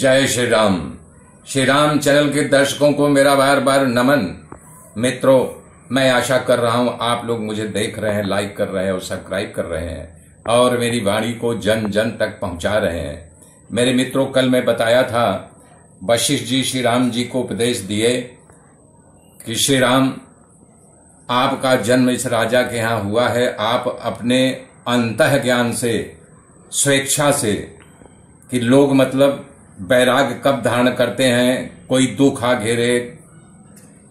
जय श्री राम। श्री राम चैनल के दर्शकों को मेरा बार बार नमन। मित्रों, मैं आशा कर रहा हूं आप लोग मुझे देख रहे हैं, लाइक कर रहे हैं और सब्सक्राइब कर रहे हैं और मेरी वाणी को जन जन तक पहुंचा रहे हैं। मेरे मित्रों, कल मैं बताया था वशिष्ठ जी श्री राम जी को उपदेश दिए कि श्री राम, आपका जन्म इस राजा के यहाँ हुआ है। आप अपने अंतः ज्ञान से, स्वेच्छा से, कि लोग मतलब वैराग्य कब धारण करते हैं, कोई दुख आ घेरे,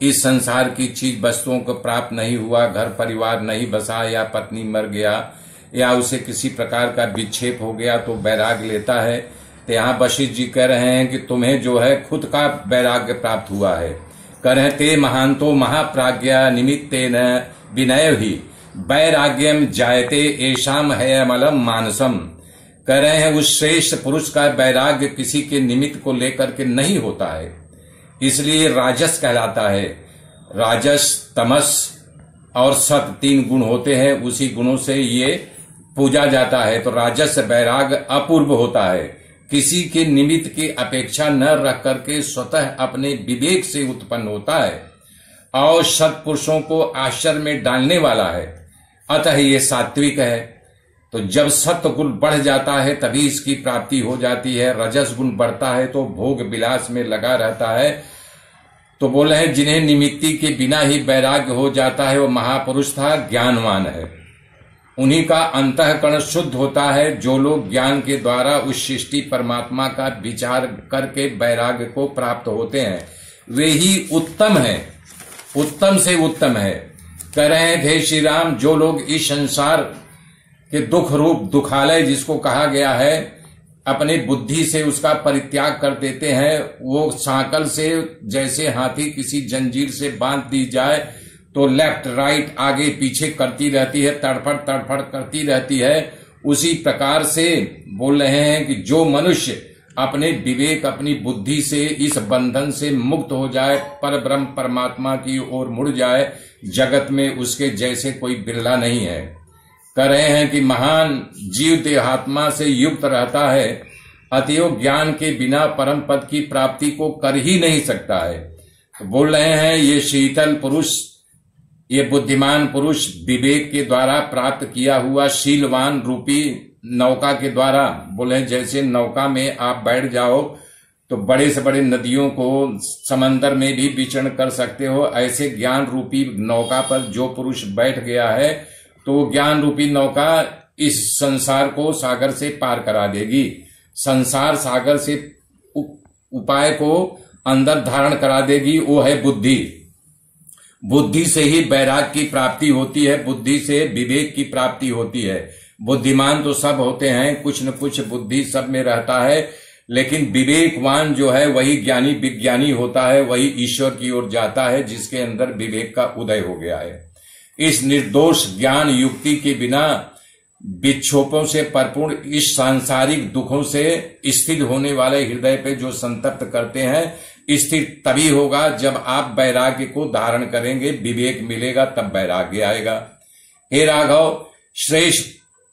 इस संसार की चीज वस्तुओं को प्राप्त नहीं हुआ, घर परिवार नहीं बसा, या पत्नी मर गया, या उसे किसी प्रकार का विक्षेप हो गया तो वैराग्य लेता है। तो यहाँ वशिष्ठ जी कह रहे हैं कि तुम्हें जो है खुद का वैराग्य प्राप्त हुआ है। कह रहे ते महांतो महाप्राज्ञा निमित्तेन विनय ही वैराग्यम जायते एषाम हयमलम मानसम। कह रहे हैं उस श्रेष्ठ पुरुष का वैराग्य किसी के निमित्त को लेकर के नहीं होता है, इसलिए राजस कहलाता है। राजस, तमस और सत 3 गुण होते हैं, उसी गुणों से ये पूजा जाता है। तो राजस वैराग्य अपूर्व होता है, किसी के निमित्त की अपेक्षा न रख करके स्वतः अपने विवेक से उत्पन्न होता है और सत्पुरुषों को आश्चर्य में डालने वाला है। अतः ये सात्विक है। तो जब सत्व गुण बढ़ जाता है तभी इसकी प्राप्ति हो जाती है। रजस गुण बढ़ता है तो भोग विलास में लगा रहता है। तो बोले हैं जिन्हें निमित्ति के बिना ही वैराग्य हो जाता है वो महापुरुष था, ज्ञानवान है। उन्हीं का अंतःकरण शुद्ध होता है। जो लोग ज्ञान के द्वारा उस सृष्टि परमात्मा का विचार करके वैराग्य को प्राप्त होते हैं, वे ही उत्तम है, उत्तम से उत्तम है। कह रहे हैं हे श्री राम, जो लोग इस संसार कि दुख रूप दुखालय जिसको कहा गया है, अपने बुद्धि से उसका परित्याग कर देते हैं। वो सांकल से जैसे हाथी किसी जंजीर से बांध दी जाए तो लेफ्ट राइट आगे पीछे करती रहती है, तड़फड़ तड़फड़ करती रहती है। उसी प्रकार से बोल रहे हैं कि जो मनुष्य अपने विवेक, अपनी बुद्धि से इस बंधन से मुक्त हो जाए, पर ब्रह्म परमात्मा की ओर मुड़ जाए, जगत में उसके जैसे कोई बिरला नहीं है। कह रहे हैं कि महान जीव देहात्मा से युक्त रहता है, अतएव ज्ञान के बिना परम पद की प्राप्ति को कर ही नहीं सकता है। तो बोल रहे हैं ये शीतल पुरुष, ये बुद्धिमान पुरुष विवेक के द्वारा प्राप्त किया हुआ शीलवान रूपी नौका के द्वारा, बोले जैसे नौका में आप बैठ जाओ तो बड़े से बड़े नदियों को समंदर में भी विचरण कर सकते हो। ऐसे ज्ञान रूपी नौका पर जो पुरुष बैठ गया है तो ज्ञान रूपी नौका इस संसार को सागर से पार करा देगी। संसार सागर से उपाय को अंदर धारण करा देगी। वो है बुद्धि। बुद्धि से ही वैराग्य की प्राप्ति होती है, बुद्धि से विवेक की प्राप्ति होती है। बुद्धिमान तो सब होते हैं, कुछ न कुछ बुद्धि सब में रहता है, लेकिन विवेकवान जो है वही ज्ञानी विज्ञानी होता है, वही ईश्वर की ओर जाता है जिसके अंदर विवेक का उदय हो गया है। इस निर्दोष ज्ञान युक्ति के बिना विक्षोभों से परिपूर्ण इस सांसारिक दुखों से स्थिर होने वाले हृदय पे जो संतप्त करते हैं, स्थिर तभी होगा जब आप वैराग्य को धारण करेंगे, विवेक मिलेगा तब वैराग्य आएगा। हे राघव, श्रेष्ठ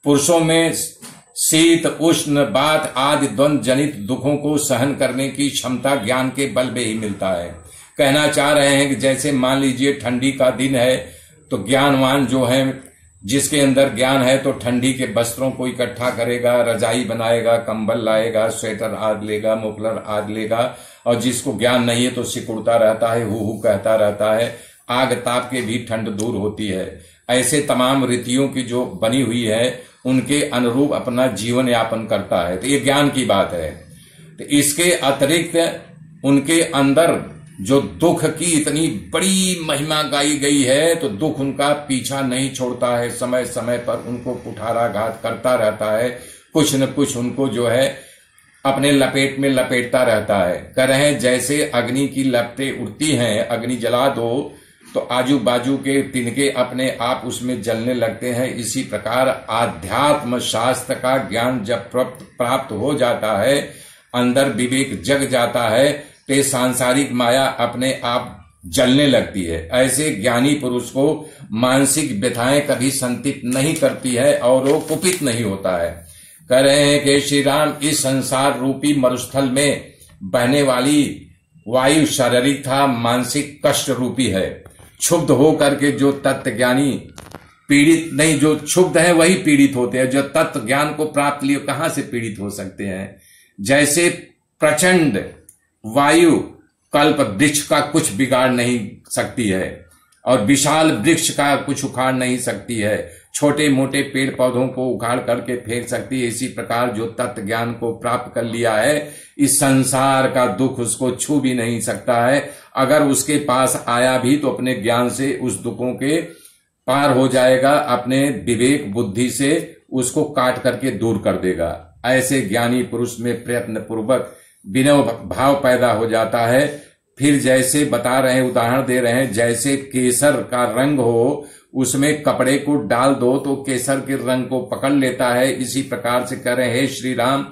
पुरुषों में शीत उष्ण बात आदि द्वंद जनित दुखों को सहन करने की क्षमता ज्ञान के बल में ही मिलता है। कहना चाह रहे हैं कि जैसे मान लीजिए ठंडी का दिन है तो ज्ञानवान जो है, जिसके अंदर ज्ञान है, तो ठंडी के वस्त्रों को इकट्ठा करेगा, रजाई बनाएगा, कंबल लाएगा, स्वेटर आद लेगा, मुफलर आद लेगा। और जिसको ज्ञान नहीं है तो सिकुड़ता रहता है, हु कहता रहता है। आग ताप के भी ठंड दूर होती है। ऐसे तमाम रीतियों की जो बनी हुई है उनके अनुरूप अपना जीवन यापन करता है। तो ये ज्ञान की बात है। तो इसके अतिरिक्त उनके अंदर जो दुख की इतनी बड़ी महिमा गाई गई है, तो दुख उनका पीछा नहीं छोड़ता है, समय समय पर उनको कुठाराघात करता रहता है, कुछ न कुछ उनको जो है अपने लपेट में लपेटता रहता है। कह रहे हैं जैसे अग्नि की लपटें उड़ती हैं, अग्नि जला दो तो आजू बाजू के तिनके अपने आप उसमें जलने लगते हैं। इसी प्रकार आध्यात्म शास्त्र का ज्ञान जब प्राप्त हो जाता है, अंदर विवेक जग जाता है, तो सांसारिक माया अपने आप जलने लगती है। ऐसे ज्ञानी पुरुष को मानसिक व्यथाएं कभी संतप्त नहीं करती है और वो कुपित नहीं होता है। कह रहे हैं कि श्री राम, इस संसार रूपी मरुस्थल में बहने वाली वायु शारीरिक था मानसिक कष्ट रूपी है। क्षुब्ध हो करके जो तत्व ज्ञानी पीड़ित नहीं, जो क्षुब्ध है वही पीड़ित होते हैं। जो तत्व ज्ञान को प्राप्त लिए कहां से पीड़ित हो सकते हैं। जैसे प्रचंड वायु कल्प वृक्ष का कुछ बिगाड़ नहीं सकती है और विशाल वृक्ष का कुछ उखाड़ नहीं सकती है। छोटे मोटे पेड़ पौधों को उखाड़ करके फेंक सकती है। इसी प्रकार जो तत्व ज्ञान को प्राप्त कर लिया है, इस संसार का दुख उसको छू भी नहीं सकता है। अगर उसके पास आया भी तो अपने ज्ञान से उस दुखों के पार हो जाएगा, अपने विवेक बुद्धि से उसको काट करके दूर कर देगा। ऐसे ज्ञानी पुरुष में प्रयत्न पूर्वक विनय भाव पैदा हो जाता है। फिर जैसे बता रहे हैं, उदाहरण दे रहे हैं, जैसे केसर का रंग हो, उसमें कपड़े को डाल दो तो केसर के रंग को पकड़ लेता है। इसी प्रकार से कह रहे हैं श्री राम,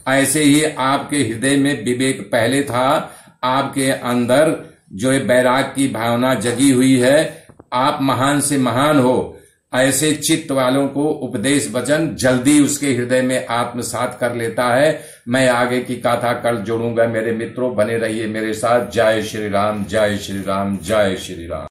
ऐसे ही आपके हृदय में विवेक पहले था, आपके अंदर जो वैराग की भावना जगी हुई है, आप महान से महान हो। ऐसे चित्त वालों को उपदेश वचन जल्दी उसके हृदय में आत्मसात कर लेता है। मैं आगे की गाथा कल जोड़ूंगा। मेरे मित्रों बने रहिए मेरे साथ। जय श्री राम, जय श्री राम, जय श्री राम।